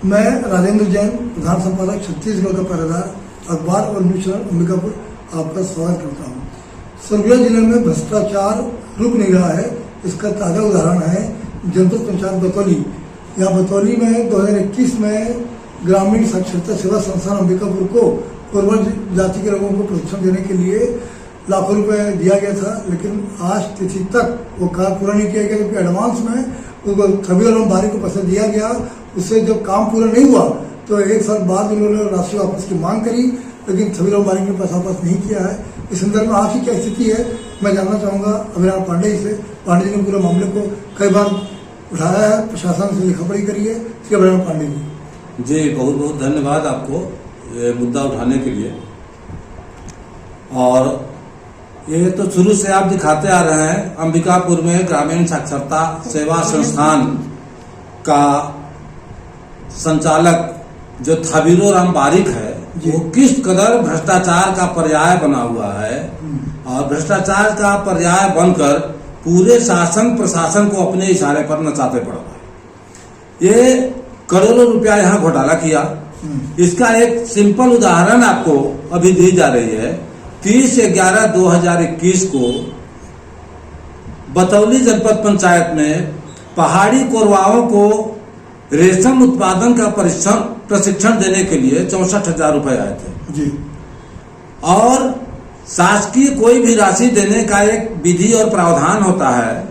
मैं राजेंद्र जैन, प्रधान संपादक छत्तीसगढ़ का पहरेदार अखबार और न्यूज चैनल अंबिकापुर आपका स्वागत करता हूँ। सरगुजा जिले में भ्रष्टाचार रुक नहीं रहा है। इसका ताज़ा उदाहरण है जनपद पंचायत बतौली। यहाँ बतौली में 2021 में ग्रामीण साक्षरता सेवा संस्थान अंबिकापुर को पूर्वज जाति के लोगों को प्रशिक्षण देने के लिए लाखों रुपए दिया गया था, लेकिन आज तिथि तक वो कार्य पूरा नहीं किया गया, क्योंकि एडवांस में उनको छबील और बारी को पैसा दिया गया। उससे जब काम पूरा नहीं हुआ तो 1 साल बाद उन्होंने राशि वापस की मांग करी, लेकिन छबील और बारी ने पैसा वापस नहीं किया है। इस संदर्भ में आज की क्या स्थिति है मैं जानना चाहूँगा अभिराम पांडे जी से। पांडे जी ने पूरे मामले को कई बार उठाया है, प्रशासन से लिखा पढ़ी करी है। इसके अभिराम पांडे जी बहुत बहुत धन्यवाद आपको ये मुद्दा उठाने के लिए। और ये तो शुरू से आप दिखाते आ रहे हैं, अंबिकापुर में ग्रामीण साक्षरता सेवा संस्थान का संचालक जो थाबीरो राम बारिक है वो किस कदर भ्रष्टाचार का पर्याय बना हुआ है, और भ्रष्टाचार का पर्याय बनकर पूरे शासन प्रशासन को अपने इशारे पर नचाते पड़ रहा है। ये करोड़ों रुपया यहाँ घोटाला किया। इसका एक सिंपल उदाहरण आपको अभी दी जा रही है। 30/11/2021 को बतौली जनपद पंचायत में पहाड़ी कोरवाओं को रेशम उत्पादन का प्रशिक्षण देने के लिए 64,000 रुपए आए थे जी। और शासकीय कोई भी राशि देने का एक विधि और प्रावधान होता है।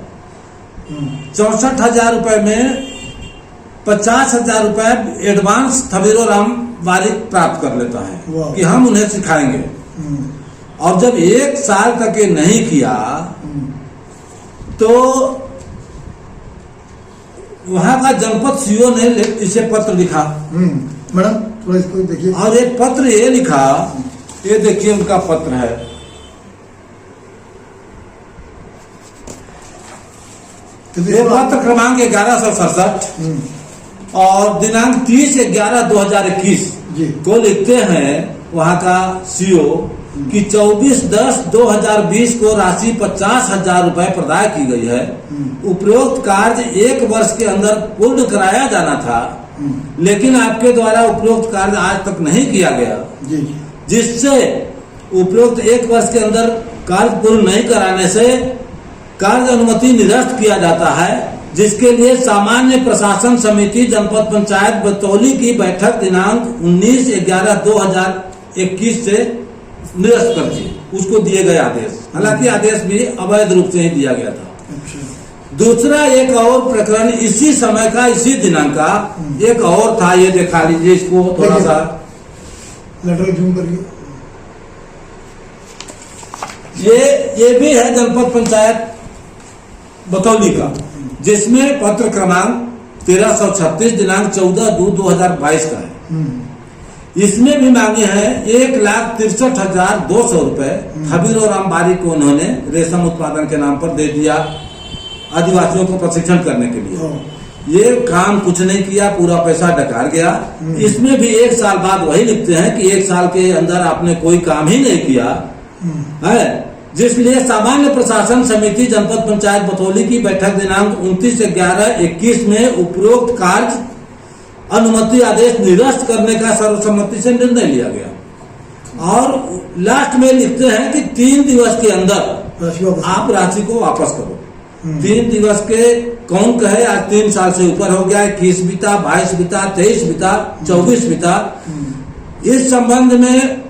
64,000 रुपए में 50,000 रुपए एडवांस थाबीरो राम बारिक प्राप्त कर लेता है कि हम उन्हें सिखाएंगे। और जब 1 साल तक ये नहीं किया तो वहां का जनपद सीओ ने इसे पत्र लिखा। मैडम थोड़ा इसको देखिए। और एक पत्र ये लिखा, ये देखिए उनका पत्र है। ये पत्र क्रमांक 1167 और दिनांक 30/11/2021 को लिखते हैं वहां का सीओ कि 24/10/2020 को राशि 50,000 रुपए प्रदान की गई है। उपरोक्त कार्य 1 वर्ष के अंदर पूर्ण कराया जाना था, लेकिन आपके द्वारा उपरोक्त कार्य आज तक नहीं किया गया, जिससे उपरोक्त 1 वर्ष के अंदर कार्य पूर्ण नहीं कराने से कार्य अनुमति निरस्त किया जाता है, जिसके लिए सामान्य प्रशासन समिति जनपद पंचायत बतौली की बैठक दिनांक 19/11/2021 से निरस्त कर दी। उसको दिए गए आदेश, हालांकि आदेश भी अवैध रूप से ही दिया गया था। दूसरा एक और प्रकरण इसी समय का, इसी दिनांक का एक और था। ये दिखा लीजिए इसको थोड़ा सा, लेटर जूम करिए। ये भी है जनपद पंचायत बतौली का, जिसमें पत्र क्रमांक 1336 दिनांक 14/2/2022 का है। इसमें भी मांगे हैं 1,63,200 रुपए थाबीरो राम बारिक को उन्होंने रेशम उत्पादन के नाम पर दे दिया आदिवासियों को प्रशिक्षण करने के लिए। ये काम कुछ नहीं किया, पूरा पैसा डकार गया। इसमें भी 1 साल बाद वही लिखते हैं कि 1 साल के अंदर आपने कोई काम ही नहीं किया है, जिसलिए सामान्य प्रशासन समिति जनपद पंचायत बतौली की बैठक दिनांक 29/11/21 में उपरोक्त कार्य अनुमति आदेश निरस्त करने का सर्वसम्मति से निर्णय लिया गया। और लास्ट में लिखते हैं कि 3 दिवस के अंदर आप राशि को वापस करो। 3 दिवस के कौन कहे, आज 3 साल से ऊपर हो गया। 21 बीता, 22 बीता, 23 बीता, 24 बीता। इस संबंध में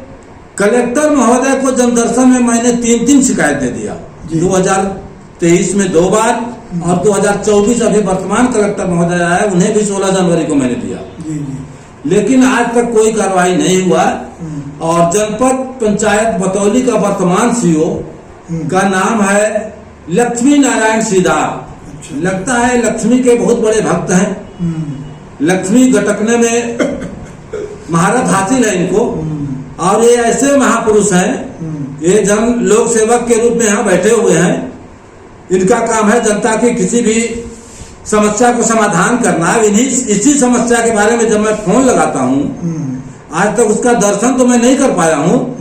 कलेक्टर महोदय को जनदर्शन में मैंने 3 शिकायत दे दिया। 2023 में 2 बार और 2024 अभी वर्तमान कलेक्टर महोदय आए, उन्हें भी 16 जनवरी को मैंने दिया। लेकिन आज तक कोई कार्रवाई नहीं हुआ। और जनपद पंचायत बतौली का वर्तमान सीओ का नाम है लक्ष्मी नारायण सीधार। लगता है लक्ष्मी के बहुत बड़े भक्त हैं। लक्ष्मी गटकने में महारत हासिल है इनको। और ये ऐसे महापुरुष हैं, ये जन लोक सेवक के रूप में यहाँ बैठे हुए हैं। इनका काम है जनता की किसी भी समस्या को समाधान करना। इसी समस्या के बारे में जब मैं फोन लगाता हूँ, आज तक उसका दर्शन तो मैं नहीं कर पाया हूँ,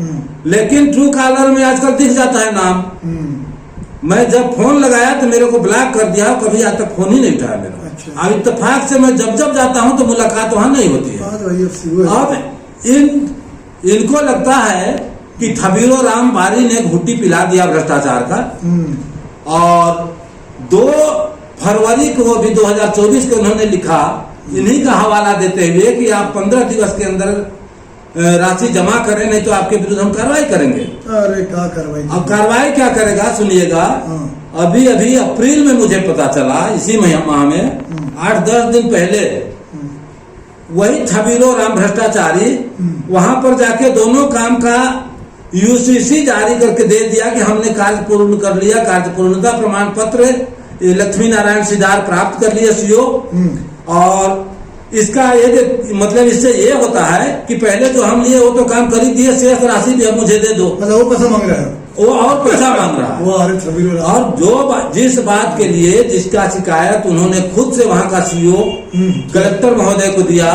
लेकिन ट्रू कॉलर में आजकल दिख जाता है नाम। मैं जब फोन लगाया तो मेरे को ब्लॉक कर दिया, कभी आज तक फोन ही नहीं उठाया मेरा। अच्छा। अब इत्तेफाक से मैं जब जब जाता हूं तो मुलाकात वहां नहीं होती है। बात वही अब अब इनको लगता है कि थबीरो राम बारी ने घुट्टी पिला दिया भ्रष्टाचार का, और 2 फरवरी को भी 2024 को उन्होंने लिखा इन्हीं का हवाला देते हुए कि आप 15 दिवस के अंदर राशि जमा करें, नहीं तो आपके विरुद्ध हम कार्रवाई करेंगे। अरे क्या कार्रवाई? अब कार्रवाई क्या करेगा सुनिएगा। अभी अभी अप्रैल में मुझे पता चला, इसी माह में 8-10 दिन पहले वही थबीरो राम भ्रष्टाचारी वहां पर जाके दोनों काम का यूसीसी जारी करके दे दिया कि हमने कार्य पूर्ण कर लिया, कार्य पूर्णता प्रमाण पत्र लक्ष्मी नारायण सिद्धार्थ प्राप्त कर लिया सीओ। और इसका ये मतलब इससे ये होता है कि पहले जो हम लिए वो तो काम कर ही दिए, शेष राशि भी अब मुझे दे दो। मतलब वो पैसा मांग रहा है, वो और पैसा मांग रहा है। वो अरे थबीरो राम। और जो जिस बात के लिए जिसका शिकायत उन्होंने खुद से वहां का सीओ कलेक्टर महोदय को दिया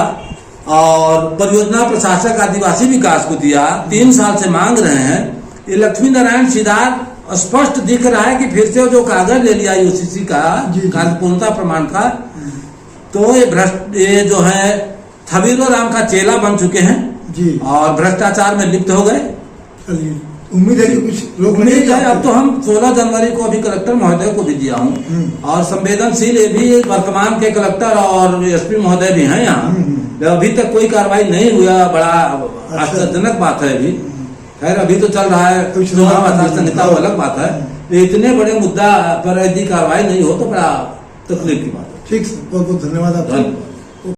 और परियोजना प्रशासक आदिवासी विकास को दिया, 3 साल से मांग रहे हैं, ये लक्ष्मी नारायण सिद्धार्थ स्पष्ट दिख रहा है कि फिर से जो कागज ले लिया यूसीसी का कार्य पूर्णता प्रमाण का, तो ये जो है थबीरो राम का चेला बन चुके हैं जी, और भ्रष्टाचार में लिप्त हो गए। चलिए उम्मीद है कि कुछ लोग उम्मीद है। अब तो हम 16 जनवरी को अभी कलेक्टर महोदय को भी दिया हूँ, और संवेदनशील ये भी वर्तमान के कलेक्टर और एसपी महोदय भी हैं यहाँ। अभी तक कोई कार्रवाई नहीं हुआ, बड़ा आश्चर्यजनक बात है। अभी खैर अभी तो चल रहा है चुनाव आचार संहिता, वो अलग बात है। इतने बड़े मुद्दा पर यदि कार्रवाई नहीं हो तो बड़ा तकलीफ की बात है। ठीक सर, बहुत बहुत धन्यवाद आपका।